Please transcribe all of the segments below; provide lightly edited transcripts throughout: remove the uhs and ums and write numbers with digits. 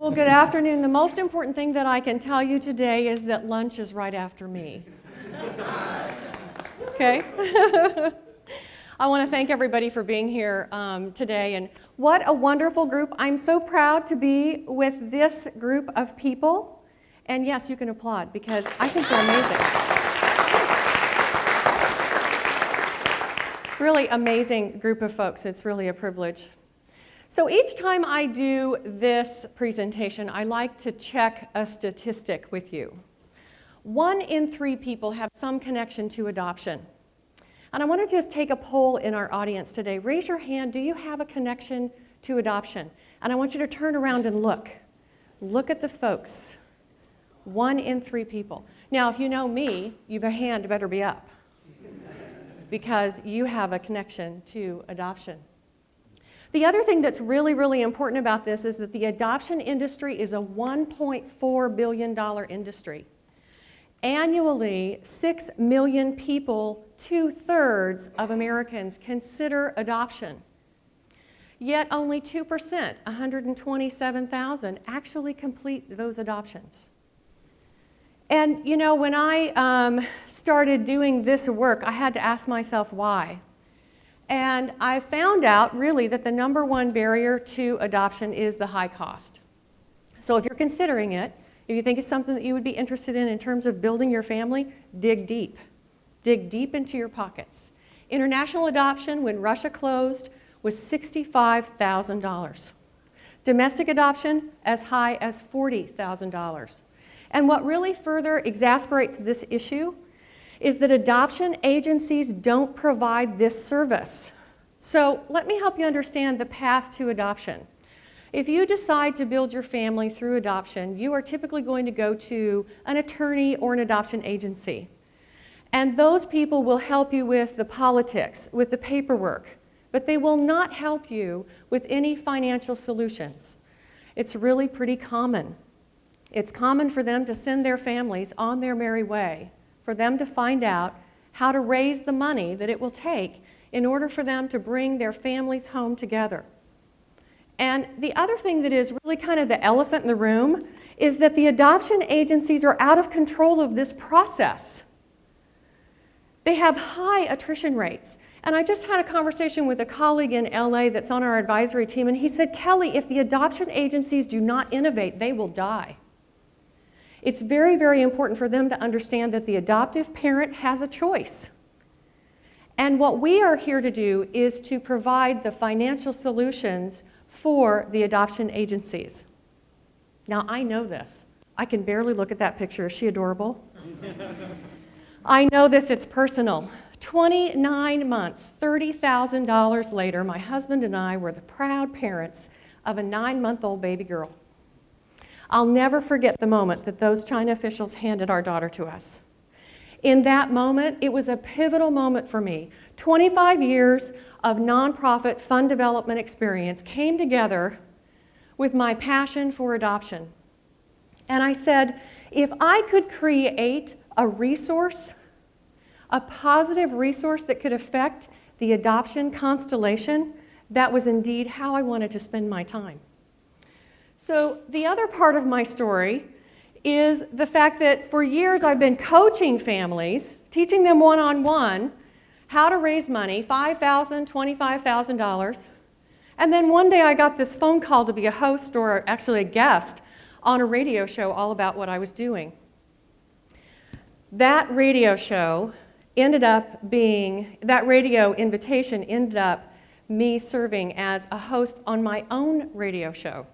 Well, good afternoon. The most important thing that I can tell you today is that lunch is right after me. Okay? I want to thank everybody for being here today. And what a wonderful group. I'm so proud to be with this group of people. And yes, you can applaud because I think they're amazing. Really amazing group of folks. It's really a privilege. So each time I do this presentation, I like to check a statistic with you. 1 in 3 people have some connection to adoption. And I want to just take a poll in our audience today. Raise your hand, do you have a connection to adoption? And I want you to turn around and look. Look at the folks. 1 in 3 people. Now, if you know me, your hand better be up because you have a connection to adoption. The other thing that's really, really important about this is that the adoption industry is a $1.4 billion industry. Annually, 6 million people, 2/3 of Americans, consider adoption. Yet only 2%, 127,000, actually complete those adoptions. And you know, when I started doing this work, I had to ask myself why. And I found out, really, that the number one barrier to adoption is the high cost. So if you're considering it, if you think it's something that you would be interested in terms of building your family, dig deep. Dig deep into your pockets. International adoption, when Russia closed, was $65,000. Domestic adoption, as high as $40,000. And what really further exasperates this issue is that adoption agencies don't provide this service. So let me help you understand the path to adoption. If you decide to build your family through adoption, you are typically going to go to an attorney or an adoption agency. And those people will help you with the politics, with the paperwork, but they will not help you with any financial solutions. It's really pretty common. It's common for them to send their families on their merry way, for them to find out how to raise the money that it will take in order for them to bring their families home together. And the other thing that is really kind of the elephant in the room is that the adoption agencies are out of control of this process. They have high attrition rates. And I just had a conversation with a colleague in LA that's on our advisory team, and he said, Kelly, if the adoption agencies do not innovate, they will die. It's very, very important for them to understand that the adoptive parent has a choice. And what we are here to do is to provide the financial solutions for the adoption agencies. Now, I know this. I can barely look at that picture. Is she adorable? I know this. It's personal. 29 months, $30,000 later, my husband and I were the proud parents of a 9-month-old baby girl. I'll never forget the moment that those China officials handed our daughter to us. In that moment, it was a pivotal moment for me. 25 years of nonprofit fund development experience came together with my passion for adoption. And I said, if I could create a resource, a positive resource that could affect the adoption constellation, that was indeed how I wanted to spend my time. So the other part of my story is the fact that for years I've been coaching families, teaching them one-on-one how to raise money, $5,000, $25,000. And then one day I got this phone call to be a host, or actually a guest, on a radio show all about what I was doing. That radio show ended up being, that radio invitation ended up me serving as a host on my own radio show.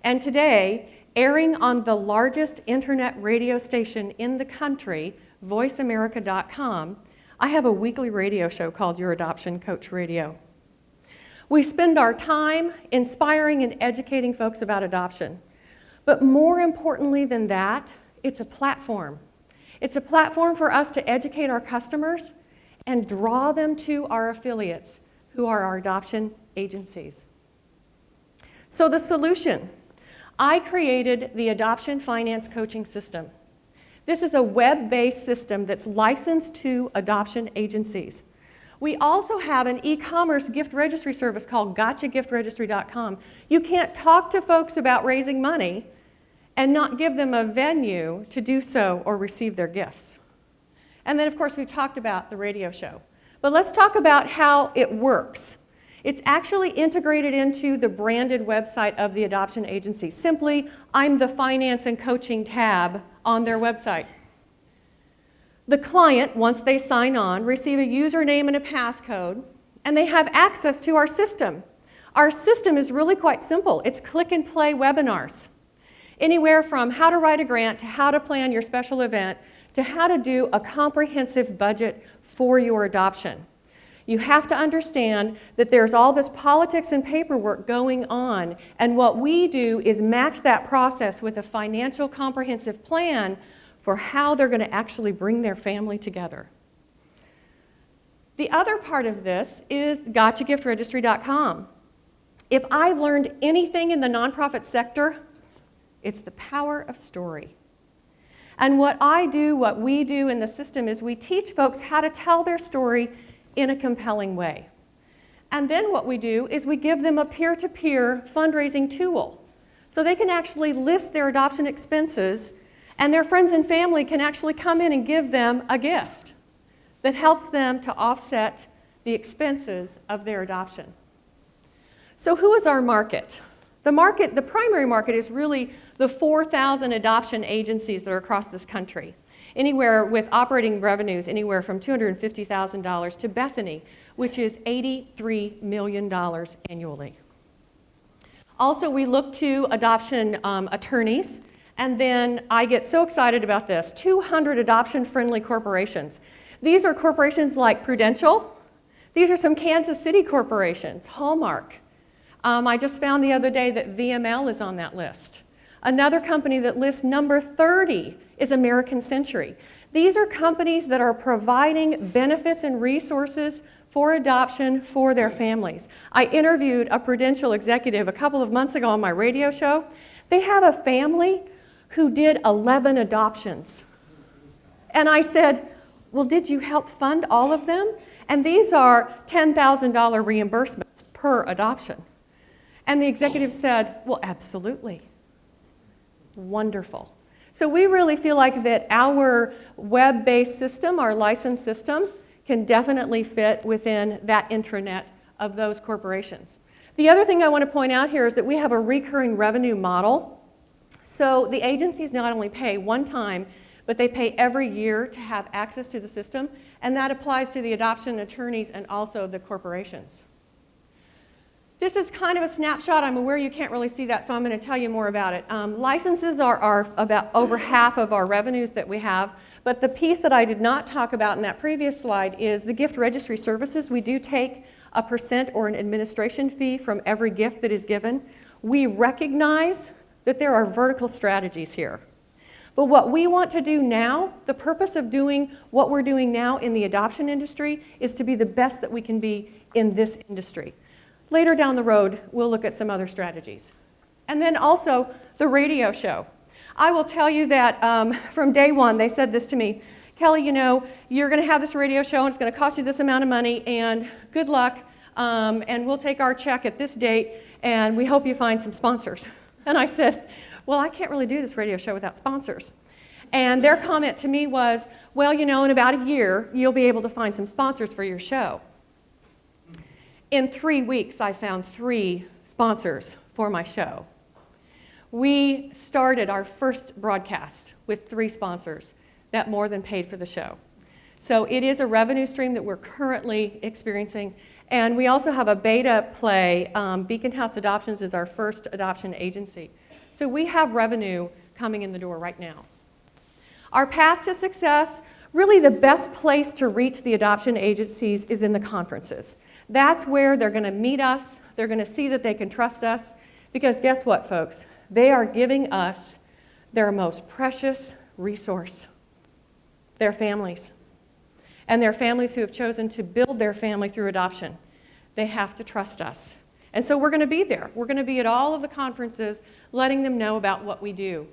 And today, airing on the largest internet radio station in the country, voiceamerica.com, I have a weekly radio show called Your Adoption Coach Radio. We spend our time inspiring and educating folks about adoption. But more importantly than that, it's a platform. It's a platform for us to educate our customers and draw them to our affiliates, who are our adoption agencies. So the solution. I created the Adoption Finance Coaching System. This is a web-based system that's licensed to adoption agencies. We also have an e-commerce gift registry service called gotchagiftregistry.com. You can't talk to folks about raising money and not give them a venue to do so or receive their gifts. And then, of course, we talked about the radio show. But let's talk about how it works. It's actually integrated into the branded website of the adoption agency. Simply, I'm the finance and coaching tab on their website. The client, once they sign on, receive a username and a passcode, and they have access to our system. Our system is really quite simple. It's click and play webinars. Anywhere from how to write a grant to how to plan your special event to how to do a comprehensive budget for your adoption. You have to understand that there's all this politics and paperwork going on, and what we do is match that process with a financial comprehensive plan for how they're going to actually bring their family together. The other part of this is gotchagiftregistry.com. If I've learned anything in the nonprofit sector, it's the power of story. And what we do in the system is we teach folks how to tell their story in a compelling way. And then what we do is we give them a peer-to-peer fundraising tool so they can actually list their adoption expenses, and their friends and family can actually come in and give them a gift that helps them to offset the expenses of their adoption. So who is our market? The primary market is really the 4,000 adoption agencies that are across this country, anywhere with operating revenues anywhere from $250,000 to Bethany, which is $83 million annually. Also, we look to adoption attorneys, and then I get so excited about this, 200 adoption-friendly corporations. These are corporations like Prudential. These are some Kansas City corporations, Hallmark. I just found the other day that VML is on that list. Another company that lists number 30 is American Century. These are companies that are providing benefits and resources for adoption for their families. I interviewed a Prudential executive a couple of months ago on my radio show. They have a family who did 11 adoptions. And I said, well, did you help fund all of them? And these are $10,000 reimbursements per adoption. And the executive said, well, absolutely. Wonderful. So we really feel like that our web-based system, our licensed system, can definitely fit within that intranet of those corporations. The other thing I want to point out here is that we have a recurring revenue model. So the agencies not only pay one time, but they pay every year to have access to the system, and that applies to the adoption attorneys and also the corporations. This is kind of a snapshot. I'm aware you can't really see that, so I'm going to tell you more about it. Licenses are about over half of our revenues that we have, but the piece that I did not talk about in that previous slide is the gift registry services. We do take a % or an administration fee from every gift that is given. We recognize that there are vertical strategies here. But what we want to do now, the purpose of doing what we're doing now in the adoption industry is to be the best that we can be in this industry. Later down the road, we'll look at some other strategies. And then also the radio show. I will tell you that from day one, they said this to me, Kelly, you know, you're going to have this radio show and it's going to cost you this amount of money and good luck and we'll take our check at this date and we hope you find some sponsors. And I said, well, I can't really do this radio show without sponsors. And their comment to me was, well, you know, in about a year, you'll be able to find some sponsors for your show. In 3 weeks, I found 3 sponsors for my show. We started our first broadcast with 3 sponsors that more than paid for the show. So it is a revenue stream that we're currently experiencing. And we also have a beta play. Beacon House Adoptions is our first adoption agency. So we have revenue coming in the door right now. Our path to success, really the best place to reach the adoption agencies is in the conferences. That's where they're going to meet us. They're going to see that they can trust us. Because guess what, folks? They are giving us their most precious resource, their families. And their families who have chosen to build their family through adoption. They have to trust us. And so we're going to be there. We're going to be at all of the conferences letting them know about what we do.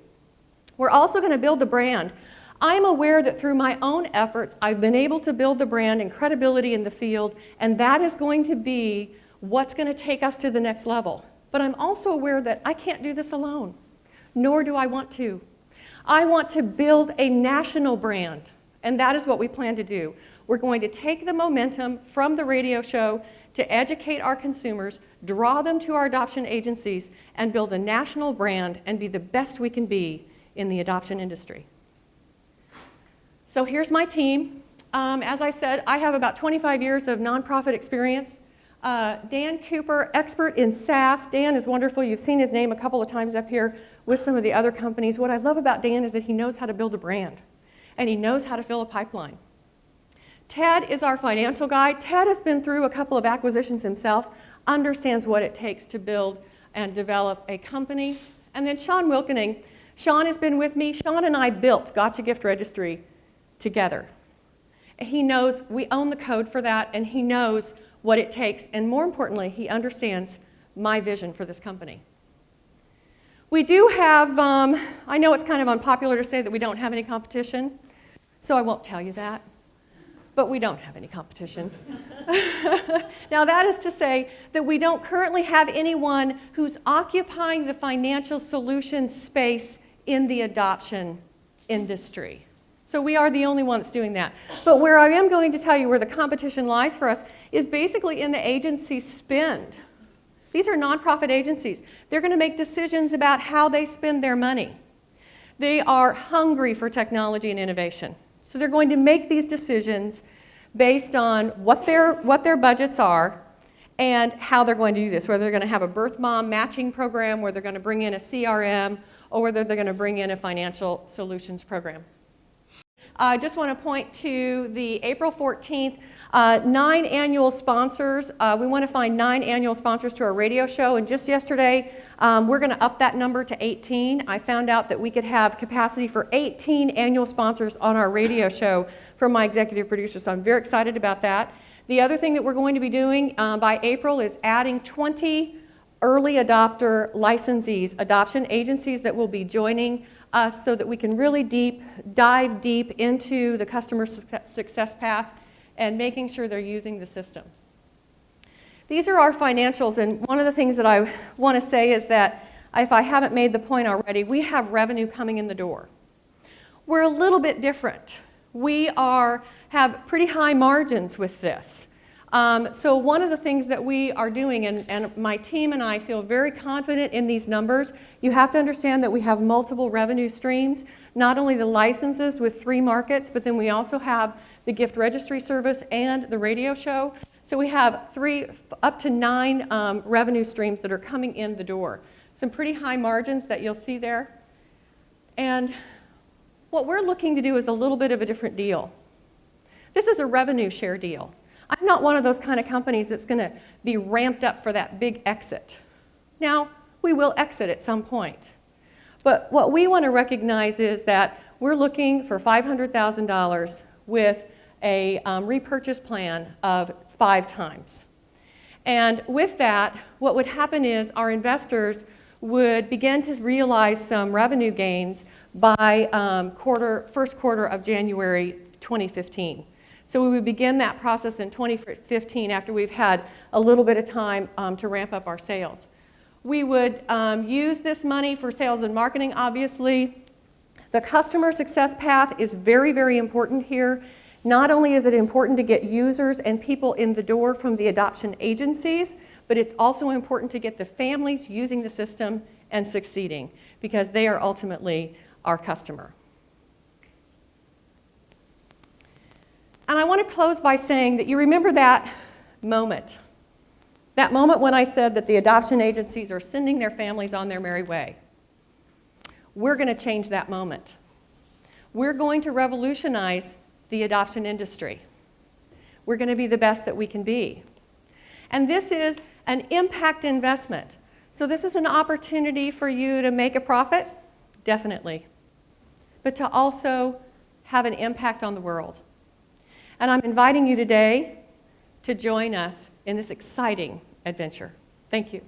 We're also going to build the brand. I'm aware that through my own efforts, I've been able to build the brand and credibility in the field, and that is going to be what's going to take us to the next level. But I'm also aware that I can't do this alone, nor do I want to. I want to build a national brand, and that is what we plan to do. We're going to take the momentum from the radio show to educate our consumers, draw them to our adoption agencies, and build a national brand and be the best we can be in the adoption industry. So here's my team. As I said, I have about 25 years of nonprofit experience. Dan Cooper, expert in SaaS. Dan is wonderful. You've seen his name a couple of times up here with some of the other companies. What I love about Dan is that he knows how to build a brand, and he knows how to fill a pipeline. Ted is our financial guy. Ted has been through a couple of acquisitions himself, understands what it takes to build and develop a company. And then Sean Wilkening. Sean has been with me. Sean and I built Gotcha Gift Registry together. He knows we own the code for that, and he knows what it takes, and more importantly, he understands my vision for this company. We do have, I know it's kind of unpopular to say that we don't have any competition, so I won't tell you that, but we don't have any competition. Now that is to say that we don't currently have anyone who's occupying the financial solutions space in the adoption industry. So we are the only one that's doing that. But where I am going to tell you where the competition lies for us is basically in the agency spend. These are nonprofit agencies. They're going to make decisions about how they spend their money. They are hungry for technology and innovation. So they're going to make these decisions based on what their budgets are and how they're going to do this, whether they're going to have a birth mom matching program, whether they're going to bring in a CRM, or whether they're going to bring in a financial solutions program. I just want to point to the April 14th, 9 annual sponsors. We want to find 9 annual sponsors to our radio show, and just yesterday, we're going to up that number to 18. I found out that we could have capacity for 18 annual sponsors on our radio show from my executive producer, so I'm very excited about that. The other thing that we're going to be doing by April is adding 20 early adopter licensees, adoption agencies that will be joining us so that we can really dive deep into the customer success path and making sure they're using the system. These are our financials, and one of the things that I want to say is that, if I haven't made the point already, we have revenue coming in the door. We're a little bit different. We have pretty high margins with this. So one of the things that we are doing, and my team and I feel very confident in these numbers, you have to understand that we have multiple revenue streams, not only the licenses with 3 markets, but then we also have the gift registry service and the radio show. So we have 3 up to 9 revenue streams that are coming in the door. Some pretty high margins that you'll see there. And what we're looking to do is a little bit of a different deal. This is a revenue share deal. I'm not one of those kind of companies that's going to be ramped up for that big exit. Now, we will exit at some point. But what we want to recognize is that we're looking for $500,000 with a repurchase plan of 5 times. And with that, what would happen is our investors would begin to realize some revenue gains by first quarter of January 2015. So we would begin that process in 2015 after we've had a little bit of time to ramp up our sales. We would use this money for sales and marketing, obviously. The customer success path is very, very important here. Not only is it important to get users and people in the door from the adoption agencies, but it's also important to get the families using the system and succeeding, because they are ultimately our customer. And I want to close by saying that you remember that moment when I said that the adoption agencies are sending their families on their merry way. We're going to change that moment. We're going to revolutionize the adoption industry. We're going to be the best that we can be. And this is an impact investment. So this is an opportunity for you to make a profit, definitely, but to also have an impact on the world. And I'm inviting you today to join us in this exciting adventure. Thank you.